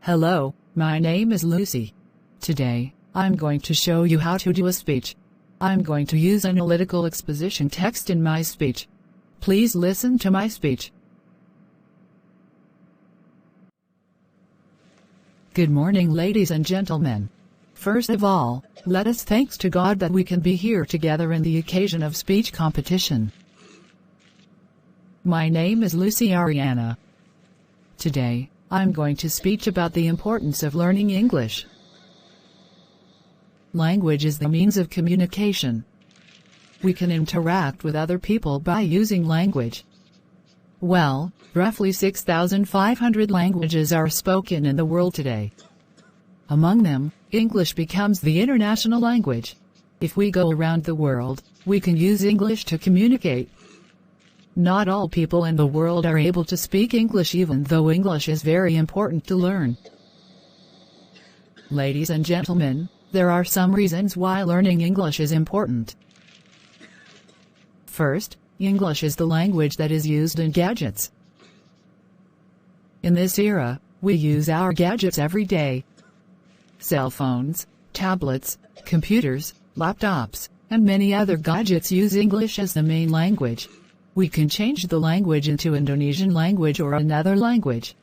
Hello, my name is Lucy. Today, I'm going to show you how to do a speech. I'm going to use analytical exposition text in my speech. Please listen to my speech. Good morning, ladies and gentlemen. First of all, let us thanks to God that we can be here together in the occasion of speech competition. My name is Lucy Ariana. Today, I'm going to speak about the importance of learning English. Language is the means of communication. We can interact with other people by using language. Well, roughly 6,500 languages are spoken in the world today. Among them, English becomes the international language. If we go around the world, we can use English to communicate. Not all people in the world are able to speak English, even though English is very important to learn. Ladies and gentlemen, there are some reasons why learning English is important. First, English is the language that is used in gadgets. In this era, we use our gadgets every day. Cell phones, tablets, computers, laptops, and many other gadgets use English as the main language. We can change the language into Indonesian language or another language.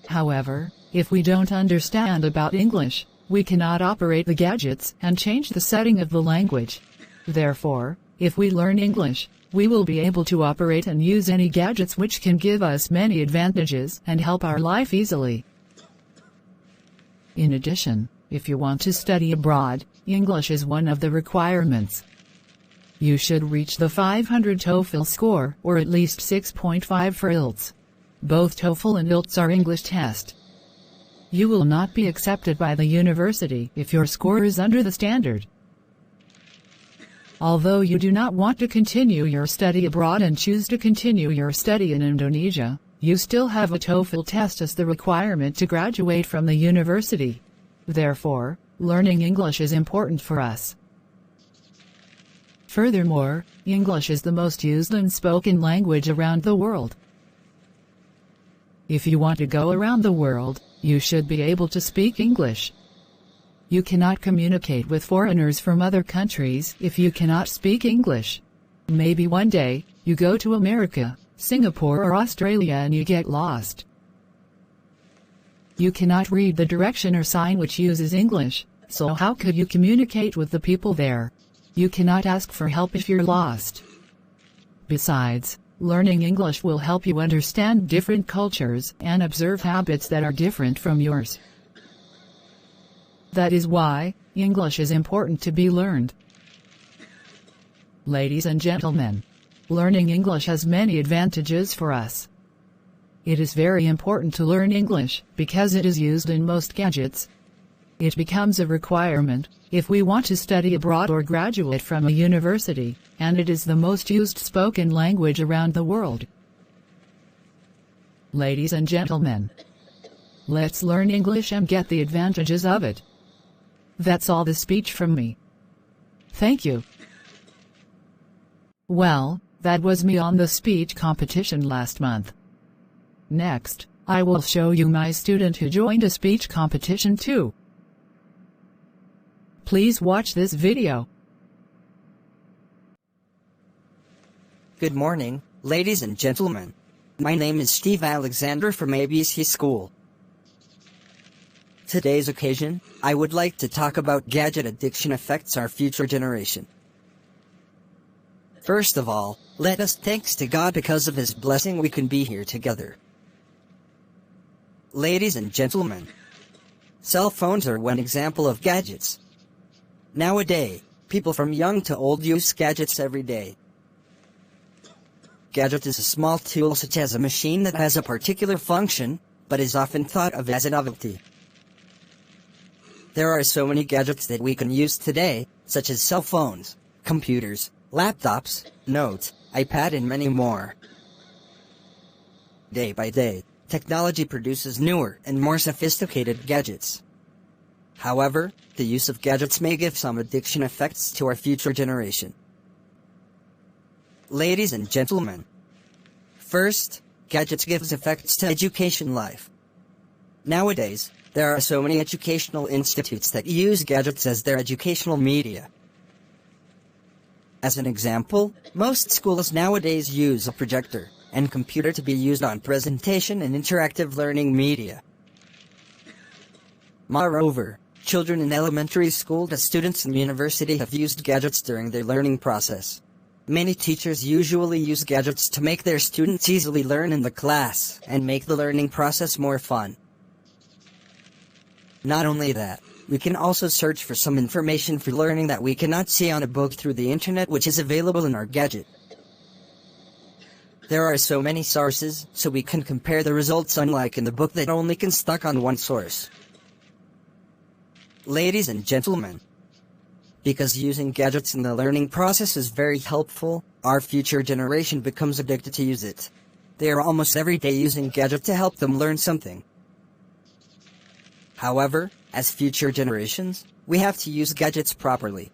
However, if we don't understand about English, we cannot operate the gadgets and change the setting of the language. Therefore, if we learn English, we will be able to operate and use any gadgets, which can give us many advantages and help our life easily. In addition, if you want to study abroad, English is one of the requirements. You should reach the 500 TOEFL score, or at least 6.5 for IELTS. Both TOEFL and IELTS are English tests. You will not be accepted by the university if your score is under the standard. Although you do not want to continue your study abroad and choose to continue your study in Indonesia, you still have a TOEFL test as the requirement to graduate from the university. Therefore, learning English is important for us. Furthermore, English is the most used and spoken language around the world. If you want to go around the world, you should be able to speak English. You cannot communicate with foreigners from other countries if you cannot speak English. Maybe one day, you go to America, Singapore or Australia and you get lost. You cannot read the direction or sign which uses English, so how could you communicate with the people there? You cannot ask for help if you're lost. Besides, learning English will help you understand different cultures and observe habits that are different from yours. That is why English is important to be learned. Ladies and gentlemen, learning English has many advantages for us. It is very important to learn English because it is used in most gadgets. It becomes a requirement if we want to study abroad or graduate from a university, and it is the most used spoken language around the world. Ladies and gentlemen, let's learn English and get the advantages of it. That's all the speech from me. Thank you. Well, that was me on the speech competition last month. Next, I will show you my student who joined a speech competition too. Please watch this video. Good morning, ladies and gentlemen. My name is Steve Alexander from ABC School. Today's occasion, I would like to talk about gadget addiction affects our future generation. First of all, let us thanks to God because of His blessing we can be here together. Ladies and gentlemen, cell phones are one example of gadgets. Nowadays, people from young to old use gadgets every day. Gadget is a small tool such as a machine that has a particular function, but is often thought of as a novelty. There are so many gadgets that we can use today, such as cell phones, computers, laptops, notes, iPad and many more. Day by day, technology produces newer and more sophisticated gadgets. However, the use of gadgets may give some addiction effects to our future generation. Ladies and gentlemen, first, gadgets gives effects to education life. Nowadays, there are so many educational institutes that use gadgets as their educational media. As an example, most schools nowadays use a projector and computer to be used on presentation and interactive learning media. Moreover, children in elementary school to students in university have used gadgets during their learning process. Many teachers usually use gadgets to make their students easily learn in the class and make the learning process more fun. Not only that, we can also search for some information for learning that we cannot see on a book through the internet, which is available in our gadget. There are so many sources, so we can compare the results, unlike in the book that only can stuck on one source. Ladies and gentlemen, because using gadgets in the learning process is very helpful, our future generation becomes addicted to use it. They are almost every day using gadgets to help them learn something. However, as future generations, we have to use gadgets properly.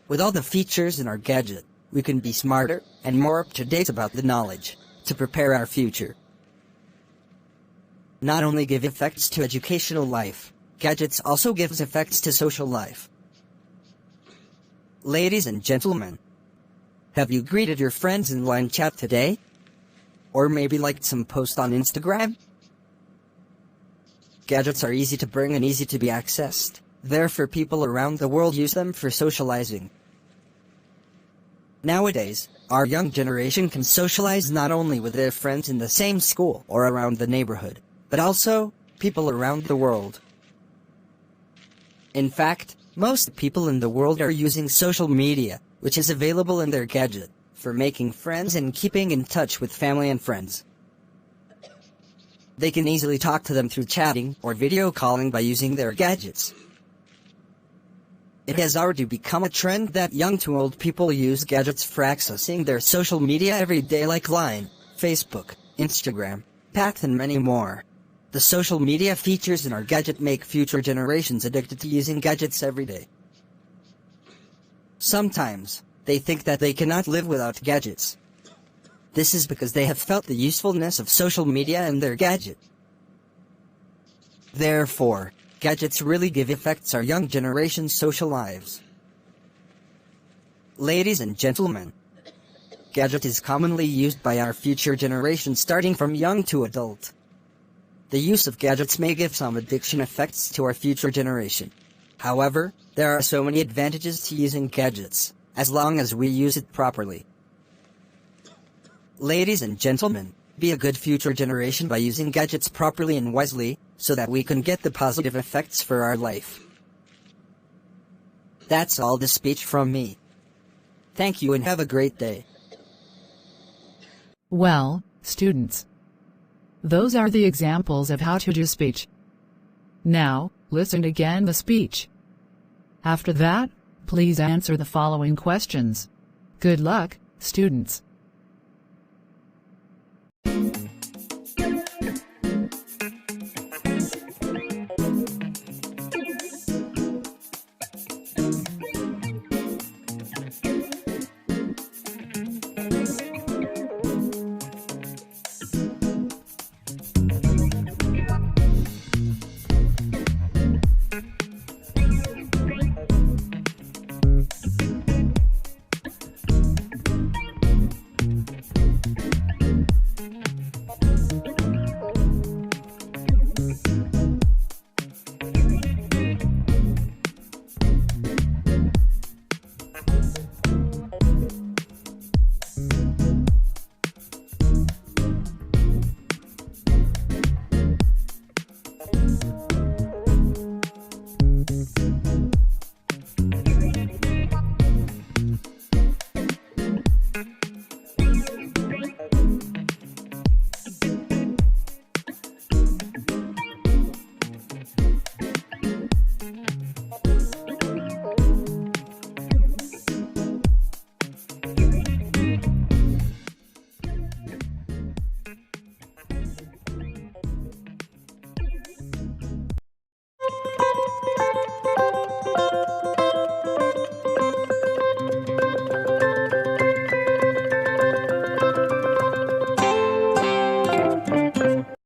With all the features in our gadget, we can be smarter and more up-to-date about the knowledge to prepare our future. Not only give effects to educational life, gadgets also gives effects to social life. Ladies and gentlemen, have you greeted your friends in line chat today? Or maybe liked some post on Instagram? Gadgets are easy to bring and easy to be accessed. Therefore, people around the world use them for socializing. Nowadays, our young generation can socialize not only with their friends in the same school or around the neighborhood, but also people around the world. In fact, most people in the world are using social media, which is available in their gadget, for making friends and keeping in touch with family and friends. They can easily talk to them through chatting or video calling by using their gadgets. It has already become a trend that young to old people use gadgets for accessing their social media every day, like Line, Facebook, Instagram, Path, and many more. The social media features in our gadget make future generations addicted to using gadgets every day. Sometimes, they think that they cannot live without gadgets. This is because they have felt the usefulness of social media in their gadget. Therefore, gadgets really give effects our young generation's social lives. Ladies and gentlemen, gadget is commonly used by our future generation starting from young to adult. The use of gadgets may give some addiction effects to our future generation. However, there are so many advantages to using gadgets, as long as we use it properly. Ladies and gentlemen, be a good future generation by using gadgets properly and wisely, so that we can get the positive effects for our life. That's all the speech from me. Thank you and have a great day. Well, students, those are the examples of how to do speech. Now, listen again the speech. After that, please answer the following questions. Good luck, students.